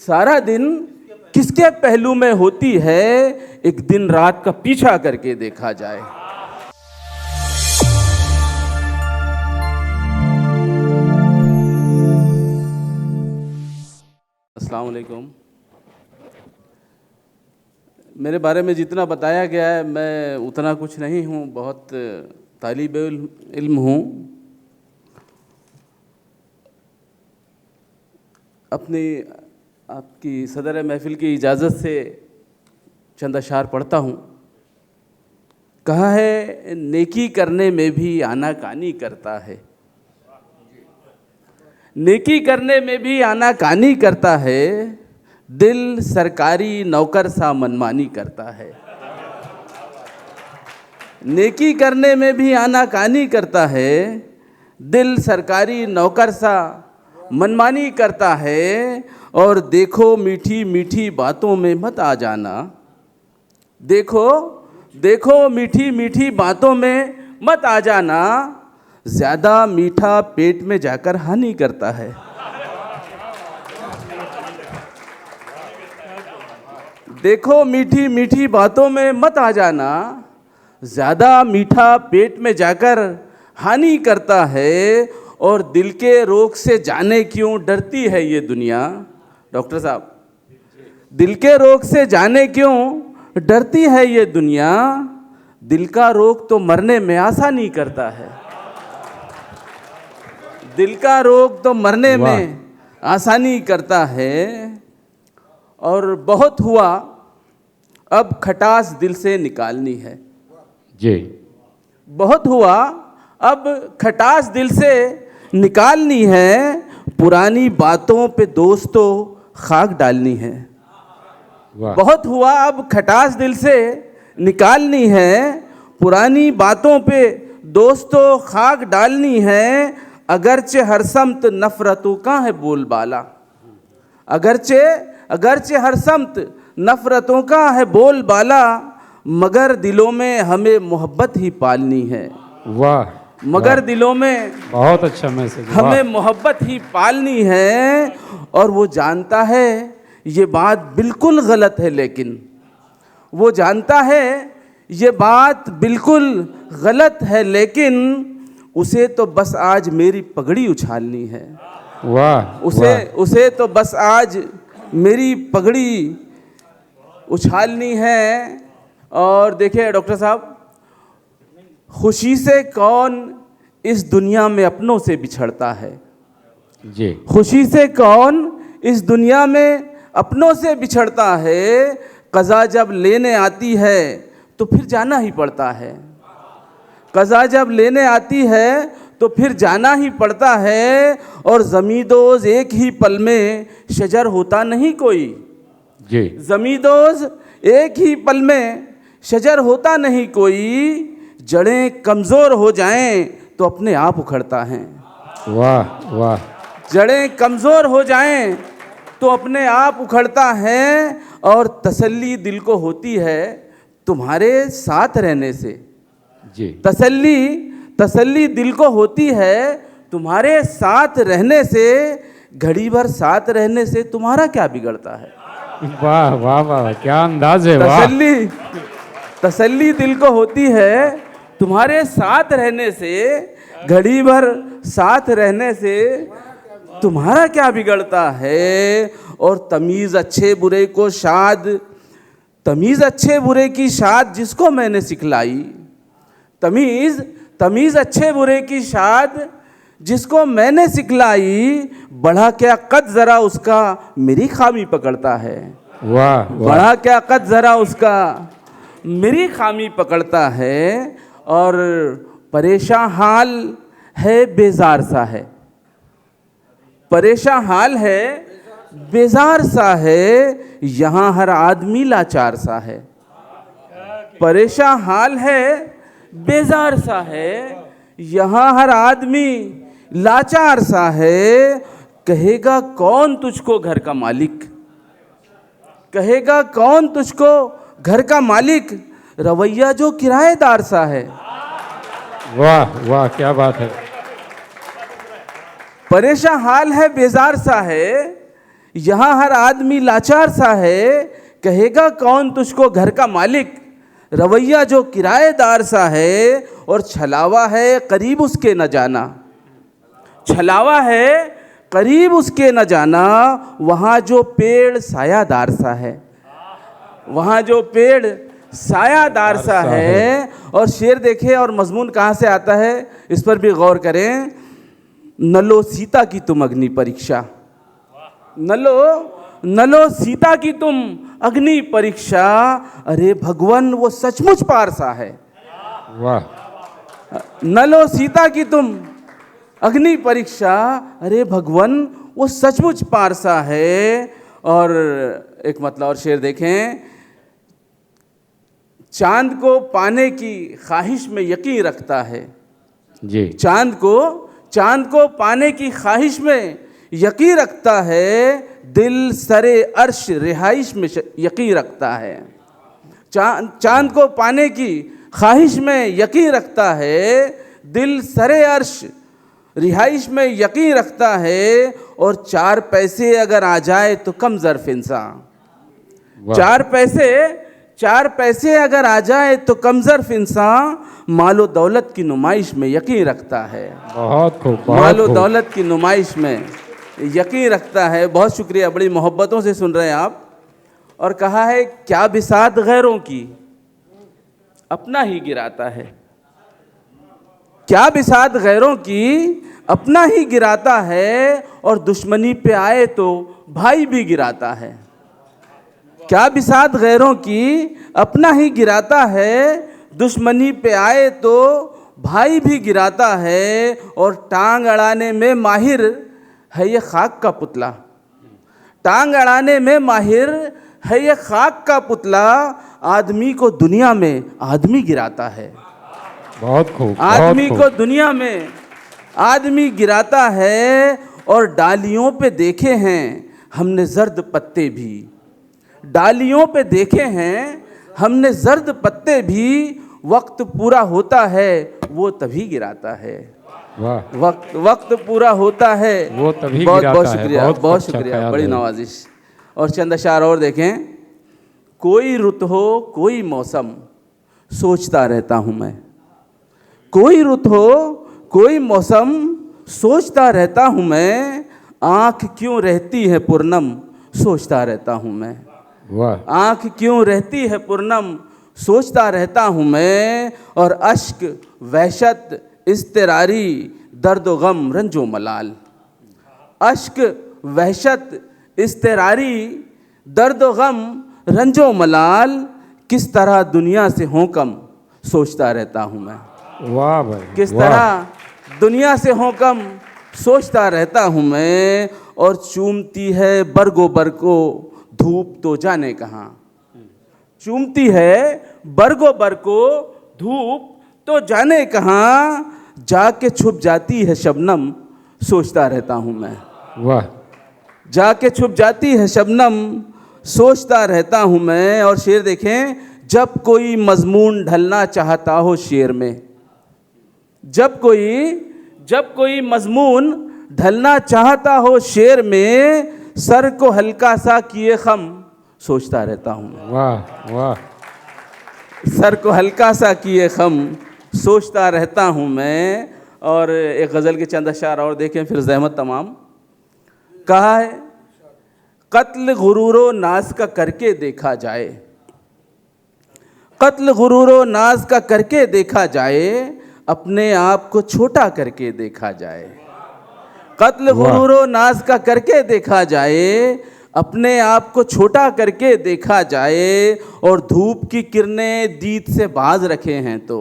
सारा दिन किसके पहलू में होती है, एक दिन रात का पीछा करके देखा जाए। अस्सलाम वालेकुम। मेरे बारे में जितना बताया गया है मैं उतना कुछ नहीं हूँ, बहुत तालिब इल्म हूँ। अपनी आपकी सदर महफिल की इजाज़त से चंद अशार पढ़ता हूँ। कहा है नेकी करने में भी आनाकानी करता है, नेकी करने में भी आनाकानी करता है, दिल सरकारी नौकर सा मनमानी करता है। नेकी करने में भी आनाकानी करता है, दिल सरकारी नौकर सा मनमानी करता है। और देखो मीठी मीठी बातों में मत आ जाना, देखो देखो मीठी मीठी बातों में मत आ जाना, ज़्यादा मीठा पेट में जाकर हानि करता है। देखो मीठी मीठी बातों में मत आ जाना, ज़्यादा मीठा पेट में जाकर हानि करता है। और दिल के रोग से जाने क्यों डरती है ये दुनिया। डॉक्टर साहब, दिल के रोग से जाने क्यों डरती है ये दुनिया, दिल का रोग तो मरने में आसानी करता है। दिल का रोग तो मरने में आसानी करता है। और बहुत हुआ अब खटास दिल से निकालनी है जी। बहुत हुआ अब खटास दिल से निकालनी है, पुरानी बातों पे दोस्तों खाक डालनी है। बहुत हुआ अब खटास दिल से निकालनी है, पुरानी बातों पे दोस्तों खाक डालनी है। अगरचे हर समत नफरतों का है बोलबाला, अगरचे हर समत नफरतों का है बोलबाला, मगर दिलों में हमें मोहब्बत ही पालनी है। वाह, मगर दिलों में बहुत अच्छा मैसेज। हमें मोहब्बत ही पालनी है। और वो जानता है ये बात बिल्कुल गलत है, लेकिन वो जानता है ये बात बिल्कुल गलत है, लेकिन उसे तो बस आज मेरी पगड़ी उछालनी है। वाह, उसे तो बस आज मेरी पगड़ी उछालनी है। और देखिए डॉक्टर साहब, खुशी से कौन इस दुनिया में अपनों से बिछड़ता है जी। खुशी से कौन इस दुनिया में अपनों से बिछड़ता है। क़ज़ा जब लेने आती है तो फिर जाना ही पड़ता है, क़ज़ा जब लेने आती है तो फिर जाना ही पड़ता है। और ज़मींदोज़ एक ही पल में शजर होता नहीं कोई जी। ज़मींदोज़ एक ही पल में शजर होता नहीं कोई, जड़ें कमज़ोर हो जाएं तो अपने आप उखड़ता है। वाह वाह। जड़ें कमज़ोर हो जाएं तो अपने आप उखड़ता है। और तसल्ली दिल को होती है तुम्हारे साथ रहने से जी। तसल्ली दिल को होती है तुम्हारे साथ रहने से, घड़ी भर साथ रहने से तुम्हारा क्या बिगड़ता है। वाह वाह वाह, क्या अंदाज है। वाह। तसल्ली दिल को होती है तुम्हारे साथ रहने से, घड़ी भर साथ रहने से तुम्हारा क्या बिगड़ता है। और तमीज़ अच्छे बुरे की शाद जिसको मैंने सिखलाई, तमीज़ अच्छे बुरे की शाद जिसको मैंने सिखलाई, बढ़ा क्या कद ज़रा उसका मेरी खामी पकड़ता है। वाह। बढ़ा क्या कद ज़रा उसका मेरी खामी पकड़ता है। और परेशान हाल है बेजार सा है, परेशान हाल है बेजार सा है, यहाँ हर आदमी लाचार सा है। परेशान हाल है बेजार सा है, यहाँ हर आदमी लाचार सा है। कहेगा कौन तुझको घर का मालिक, कहेगा कौन तुझको घर का मालिक, रवैया जो किराएदार सा है। वाह वाह, क्या बात है। परेशान हाल है बेजार सा है, यहाँ हर आदमी लाचार सा है, कहेगा कौन तुझको घर का मालिक। रवैया जो किराएदार सा है और छलावा है करीब उसके न जाना। छलावा है करीब उसके न जाना, वहाँ जो पेड़ सायादार सा है, वहाँ जो पेड़ सायादार सा है। और शेर देखे और मजमून कहाँ से आता है, इस पर भी गौर करें। न लो सीता की तुम अग्नि परीक्षा, न लो सीता की तुम अग्नि परीक्षा। अरे भगवान वो सचमुच पारसा है। वाह। न लो सीता की तुम अग्नि परीक्षा, अरे भगवान वो सचमुच पारसा है। और एक मतलब और शेर देखें। चांद को पाने की ख्वाहिश में यकीन रखता है जी। चांद को पाने की ख्वाहिश में यकीन रखता है, दिल सरे अर्श रिहाइश में यकीन रखता है। चांद को पाने की ख्वाहिश में यकीन रखता है, दिल सरे अर्श रिहाइश में यकीन रखता है। और 4 पैसे अगर आ जाए तो कम ज़र्फ इंसान, 4 पैसे अगर आ जाए तो कम ज़र्फ इंसान, मालो दौलत की नुमाइश में यकीन रखता है। बहुत खूब, मालो दौलत की नुमाइश में यकीन रखता है। बहुत शुक्रिया, बड़ी मोहब्बतों से सुन रहे हैं आप। और कहा है क्या बिसात गैरों की अपना ही गिराता है, क्या बिसात गैरों की अपना ही गिराता है। और दुश्मनी पे आए तो भाई भी गिराता है। क्या बिसात गैरों की अपना ही गिराता है, दुश्मनी पे आए तो भाई भी गिराता है। और टांग अड़ाने में माहिर है ये खाक का पुतला, टांग अड़ाने में माहिर है ये खाक का पुतला। आदमी को दुनिया में आदमी गिराता है, बहुत खूब, आदमी को दुनिया में आदमी गिराता है। और डालियों पे देखे हैं हमने जर्द पत्ते भी, डालियों पे देखे हैं हमने जर्द पत्ते भी। वक्त पूरा होता है वो तभी गिराता है, वाह। वक्त पूरा होता है वो तभी बहुत गिराता बहुत है। शुक्रिया, बहुत बहुत अच्छा शुक्रिया, ख्याल बड़ी है। नवाजिश। और चंद अशार और देखें। कोई रुत हो कोई मौसम सोचता रहता हूँ मैं, कोई रुत हो कोई मौसम सोचता रहता हूँ मैं। आँख क्यों रहती है पूर्णम सोचता रहता हूँ मैं, वाह। आँख क्यों रहती है पूर्णम सोचता रहता हूँ मैं। और अश्क वहशत इस्तिरारी दर्द गम रंजो मलाल, अश्क वहशत इस्तिरारी दर्द गम रंजो मलाल। किस तरह दुनिया से हों कम सोचता रहता हूँ मैं, वाह भाई, किस वाह। तरह दुनिया से हों कम सोचता रहता हूँ मैं। और चूमती है बरगो बरको धूप तो जाने कहाँ, चूमती है बरगो बरको धूप तो जाने कहाँ। जाके छुप जाती है शबनम सोचता रहता हूँ मैं, वाह। जाके छुप जाती है शबनम सोचता रहता हूँ मैं। और शेर देखें। जब कोई मजमून ढलना चाहता हो शेर में, जब कोई मजमून ढलना चाहता हो शेर में, सर को हल्का सा किए खम सोचता रहता हूँ मैं, वाह वाह। सर को हल्का सा किए खम सोचता रहता हूँ मैं। और एक गज़ल के चंद अशार और देखें फिर ज़हमत तमाम। कहा है कत्ल गुरूरो नाज का करके देखा जाए, कत्ल गुरूरो नाज का करके देखा जाए, अपने आप को छोटा करके देखा जाए। कत्ल गुरूरो नाज का करके देखा जाए, अपने आप को छोटा करके देखा जाए। और धूप की किरणें दीद से बाज रखे हैं तो,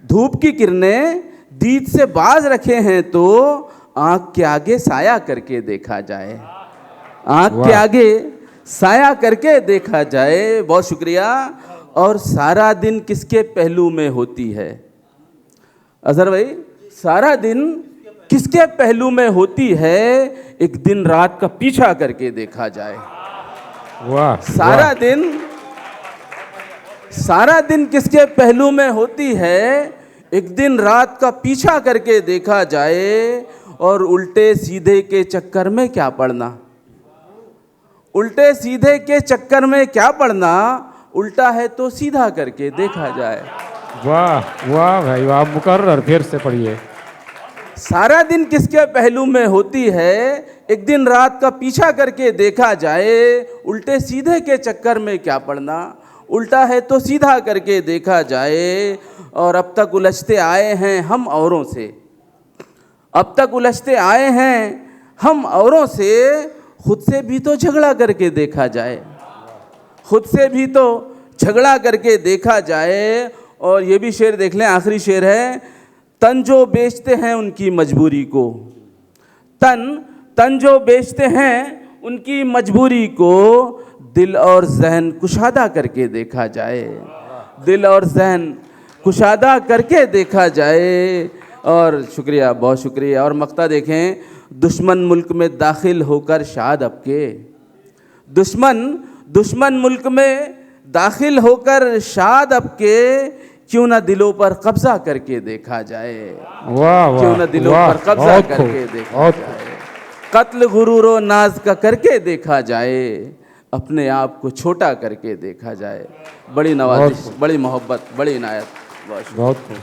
धूप की किरणें दीद से बाज रखे हैं तो, आँख के आगे साया करके देखा जाए, आँख के आगे साया करके देखा जाए। बहुत शुक्रिया। और सारा दिन किसके पहलू में होती है अजहर भाई, सारा दिन किसके पहलू में होती है, एक दिन रात का पीछा करके देखा जाए। वाह। सारा दिन किसके पहलू में होती है, एक दिन रात का पीछा करके देखा जाए। और उल्टे सीधे के चक्कर में क्या पड़ना, उल्टे सीधे के चक्कर में क्या पड़ना, उल्टा है तो सीधा करके देखा जाए। वाह वाह भाई वाह, मुकर्रर फिर से पढ़िए। सारा दिन किसके पहलू में होती है, एक दिन रात का पीछा करके देखा जाए। उल्टे सीधे के चक्कर में क्या पड़ना, उल्टा है तो सीधा करके देखा जाए। और अब तक उलझते आए हैं हम औरों से, अब तक उलझते आए हैं हम औरों से, खुद से भी तो झगड़ा करके देखा जाए, खुद से भी तो झगड़ा करके देखा जाए। और ये भी शेर देख लें, आखिरी शेर है, तन जो बेचते हैं उनकी मजबूरी को, तन जो बेचते हैं उनकी मजबूरी को, दिल और जहन कुशादा करके देखा जाए, दिल और जहन कुशादा करके देखा जाए। और शुक्रिया, बहुत शुक्रिया। और मक्ता देखें, दुश्मन मुल्क में दाखिल होकर शाद आपके, दुश्मन मुल्क में दाखिल होकर शाद आपके, क्यों ना दिलों पर कब्जा करके देखा जाए, वाह क्यों ना वाह दिलों वाह, पर कब्जा बहुत करके खूब, देखा बहुत जाए, कत्ल गुरूर और नाज का करके देखा जाए, अपने आप को छोटा करके देखा जाए। बड़ी नवाजिश, बड़ी मोहब्बत, बड़ी इनायत। बहुत खूब।